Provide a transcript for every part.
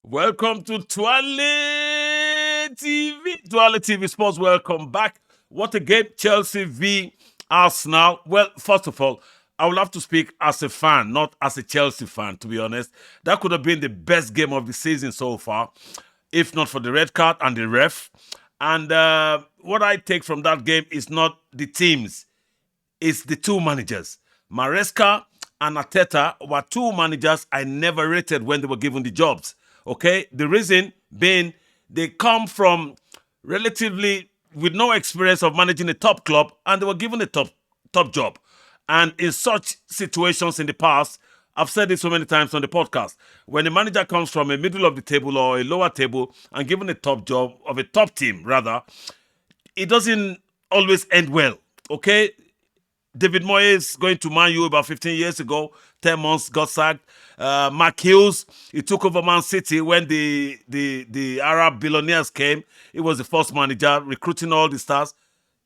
Welcome to Twale TV. Twale TV Sports, welcome back. What a game, Chelsea v Arsenal. Well, first of all, I would have to speak as a fan, not as a Chelsea fan, to be honest. That could have been the best game of the season so far, if not for the red card and the ref. And what I take from that game is not the teams, it's the two managers. MARESCA and ARTETA were two managers I never rated when they were given the jobs. Okay, the reason being they come from relatively with no experience of managing a top club, and they were given a top job. And in such situations in the past, I've said it so many times on the podcast, when a manager comes from a middle of the table or a lower table and given a top job of a top team, rather, it doesn't always end well. Okay, David Moyes going to Man U about 15 years ago, 10 months, got sacked. Mark Hughes, he took over Man City when the Arab billionaires came. He was the first manager, recruiting all the stars.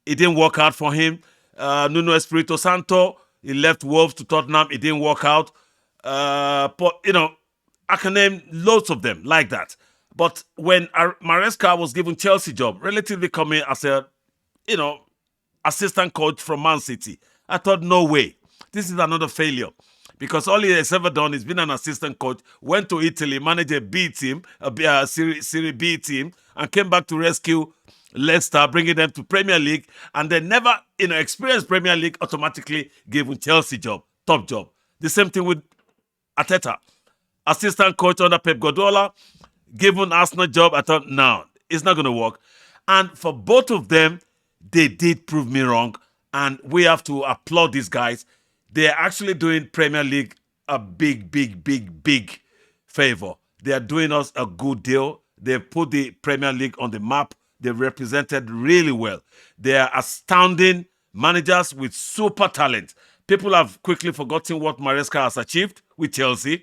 It didn't work out for him. Nuno Espirito Santo, he left Wolves to Tottenham. It didn't work out. But, I can name loads of them like that. But when Maresca was given Chelsea job, relatively coming as a, assistant coach from Man City, I thought, no way. This is another failure. Because all he has ever done is been an assistant coach, went to Italy, managed a B team, a Serie B team, and came back to rescue Leicester, bringing them to Premier League, and then never, experienced Premier League, automatically given Chelsea job, top job. The same thing with ARTETA. Assistant coach under Pep Guardiola, given Arsenal job, I thought, no, it's not going to work. And for both of them, they did prove me wrong, and we have to applaud these guys. They're actually doing Premier League a big favor. They are doing us a good deal. They've put the Premier League on the map. They've represented really well. They are astounding managers with super talent. People have quickly forgotten what Maresca has achieved with Chelsea.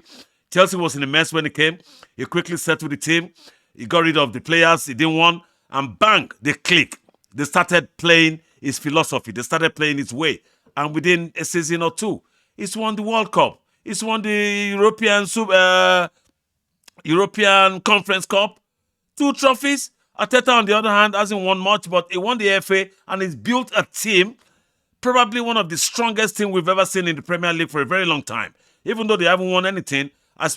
Chelsea was in a mess when he came. He quickly settled the team. He got rid of the players he didn't want. And bang, they click. They started playing his philosophy. They started playing his way. And within a season or two, he's won the World Cup. He's won the European Conference Cup. 2 trophies. Arteta, on the other hand, hasn't won much, but he won the FA and he's built a team, probably one of the strongest teams we've ever seen in the Premier League for a very long time. Even though they haven't won anything,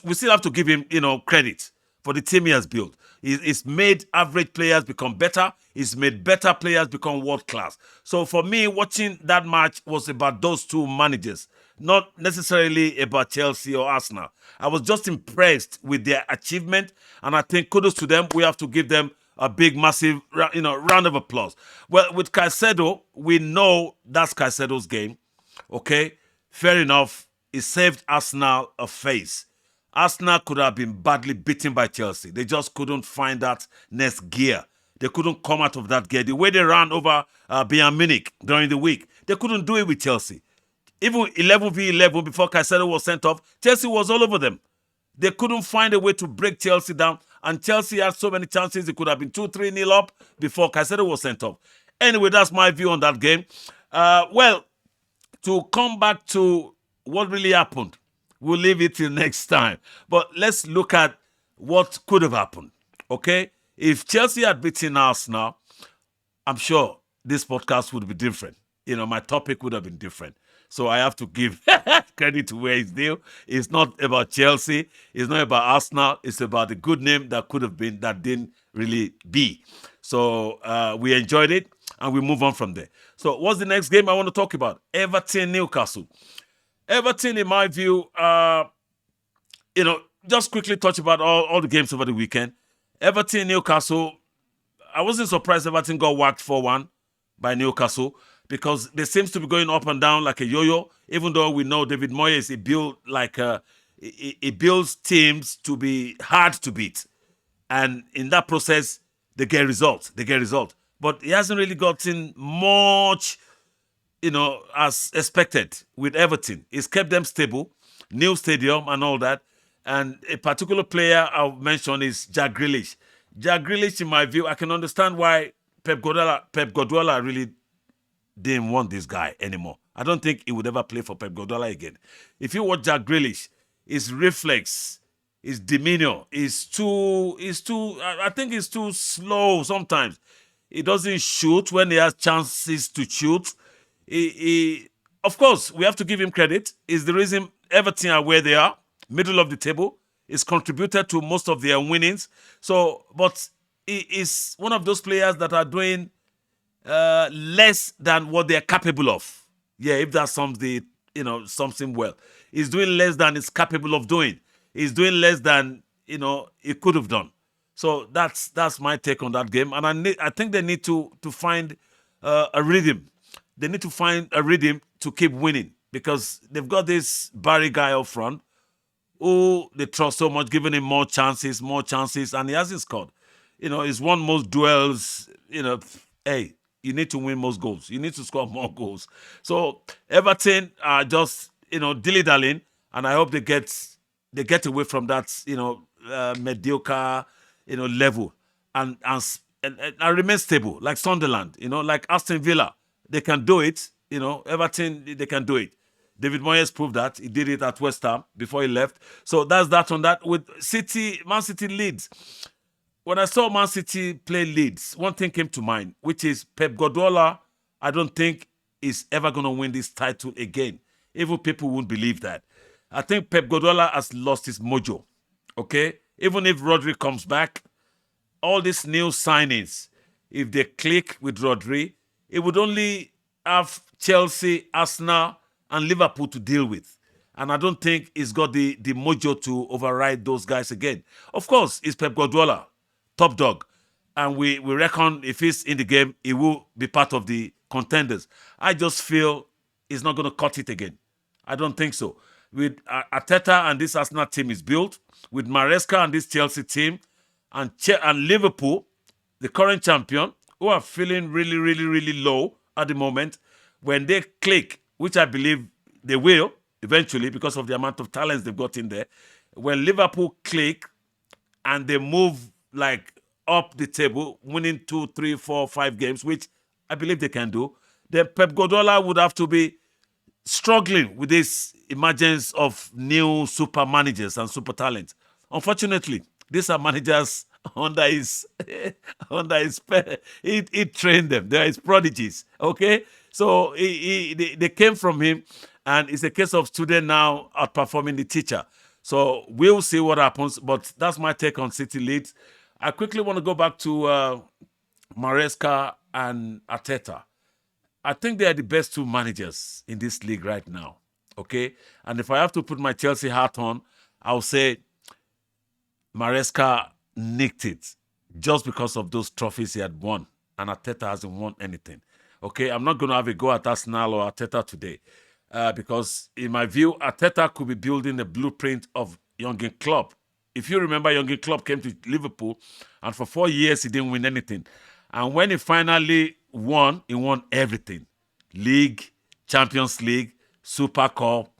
we still have to give him, credit for the team he has built. He's made average players become better. He's made better players become world class. So for me, watching that match was about those two managers, not necessarily about Chelsea or Arsenal. I was just impressed with their achievement, and I think kudos to them. We have to give them a big, massive, round of applause. Well, with Caicedo, we know that's Caicedo's game. Okay, fair enough. He saved Arsenal a face. Arsenal could have been badly beaten by Chelsea. They just couldn't find that next gear. They couldn't come out of that gear. The way they ran over Bayern Munich during the week, they couldn't do it with Chelsea. Even 11v11 before Caicedo was sent off, Chelsea was all over them. They couldn't find a way to break Chelsea down, and Chelsea had so many chances. It could have been 2-3-0 up before Caicedo was sent off. Anyway, that's my view on that game. To come back to what really happened, we'll leave it till next time. But let's look at what could have happened, okay? If Chelsea had beaten Arsenal, I'm sure this podcast would be different. My topic would have been different. So I have to give credit to where it's due. It's not about Chelsea. It's not about Arsenal. It's about the good name that could have been that didn't really be. So we enjoyed it, and we move on from there. So what's the next game I want to talk about? Everton-Newcastle. Everton, in my view, just quickly touch about all the games over the weekend. Everton-Newcastle, I wasn't surprised Everton got whacked 4-1 by Newcastle because they seems to be going up and down like a yo-yo, even though we know David Moyes, he builds teams to be hard to beat. And in that process, they get results. But he hasn't really gotten much, as expected with Everton. He's kept them stable, new stadium and all that. And a particular player I'll mention is Jack Grealish. Jack Grealish, in my view, I can understand why Pep Guardiola really didn't want this guy anymore. I don't think he would ever play for Pep Guardiola again. If you watch Jack Grealish, his reflex, his demeanor I think he's too slow sometimes. He doesn't shoot when he has chances to shoot. Of course, we have to give him credit. Is the reason Everton are where they are, middle of the table. He's contributed to most of their winnings. So, but he is one of those players that are doing less than what they're capable of. Yeah, if that sums something well. He's doing less than he's capable of doing. He's doing less than he could have done. So that's my take on that game. And I think they need to find a rhythm. They need to find a rhythm to keep winning because they've got this Barry guy up front who they trust so much, giving him more chances, and he hasn't scored. He's won most duels. Hey, you need to win most goals. You need to score more goals. So Everton are just dilly-dallying, and I hope they get away from that mediocre level and remain stable like Sunderland. Like Aston Villa, they can do it. Everton, they can do it. David Moyes proved that. He did it at West Ham before he left. So that's that on that. With Man City Leeds. When I saw Man City play Leeds, one thing came to mind, which is Pep Guardiola, I don't think is ever going to win this title again. Even people won't believe that. I think Pep Guardiola has lost his mojo. Okay? Even if Rodri comes back, all these new signings, if they click with Rodri, it would only have Chelsea, Arsenal, and Liverpool to deal with. And I don't think he's got the mojo to override those guys again. Of course, it's Pep Guardiola, top dog. And we reckon if he's in the game, he will be part of the contenders. I just feel he's not going to cut it again. I don't think so. With Arteta and this Arsenal team is built, with Maresca and this Chelsea team, and Liverpool, the current champion, who are feeling really, really, really low at the moment, when they click, which I believe they will eventually because of the amount of talents they've got in there, when Liverpool click and they move like up the table, winning 2, 3, 4, 5 games, which I believe they can do, then Pep Guardiola would have to be struggling with this emergence of new super managers and super talents. Unfortunately, these are managers under his he trained them. They are his prodigies. Okay, so they came from him, and it's a case of student now outperforming the teacher. So we'll see what happens. But that's my take on City Leeds. I quickly want to go back to Maresca and Arteta. I think they are the best two managers in this league right now. Okay, and if I have to put my Chelsea hat on, I'll say Maresca nicked it just because of those trophies he had won, and Arteta hasn't won anything. Okay, I'm not going to have a go at Arsenal or Arteta today because, in my view, Arteta could be building a blueprint of Jurgen Klopp. If you remember, Jurgen Klopp came to Liverpool, and for 4 years he didn't win anything. And when he finally won, he won everything: league, Champions League, Super Cup,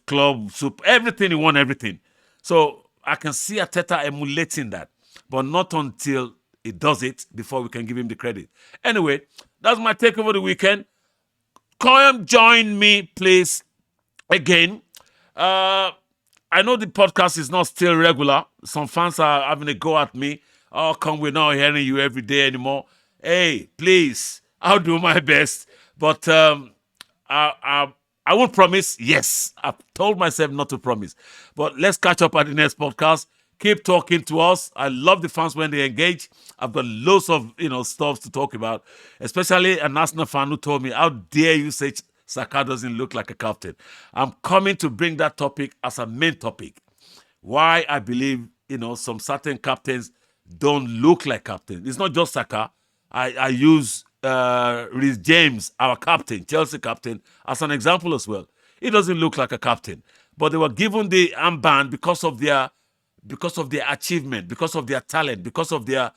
club, everything. He won everything. So I can see Arteta emulating that, but not until he does it before we can give him the credit. Anyway, that's my take over the weekend. Come join me, please, again. I know the podcast is not still regular. Some fans are having a go at me. Oh, come, we're not hearing you every day anymore. Hey, please, I'll do my best. But I won't promise. Yes, I've told myself not to promise. But let's catch up at the next podcast. Keep talking to us. I love the fans when they engage. I've got loads of stuff to talk about, especially an Arsenal fan who told me, how dare you say Saka doesn't look like a captain. I'm coming to bring that topic as a main topic. Why I believe some certain captains don't look like captains. It's not just Saka. I use Reece James, our captain, Chelsea captain, as an example as well. He doesn't look like a captain, but they were given the armband because of their achievement, because of their talent, because of their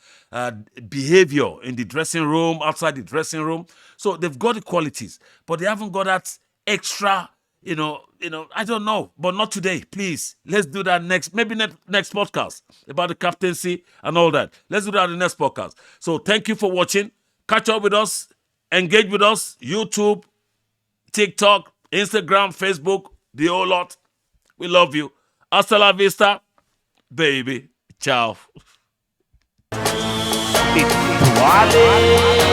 behavior in the dressing room, outside the dressing room. So they've got the qualities, but they haven't got that extra. I don't know, but not today. Please, let's do that next podcast about the captaincy and all that. Let's do that in the next podcast. So thank you for watching. Catch up with us Engage with us, YouTube, TikTok, Instagram, Facebook, the whole lot. We love you. Hasta la vista, baby. Ciao. Virtuales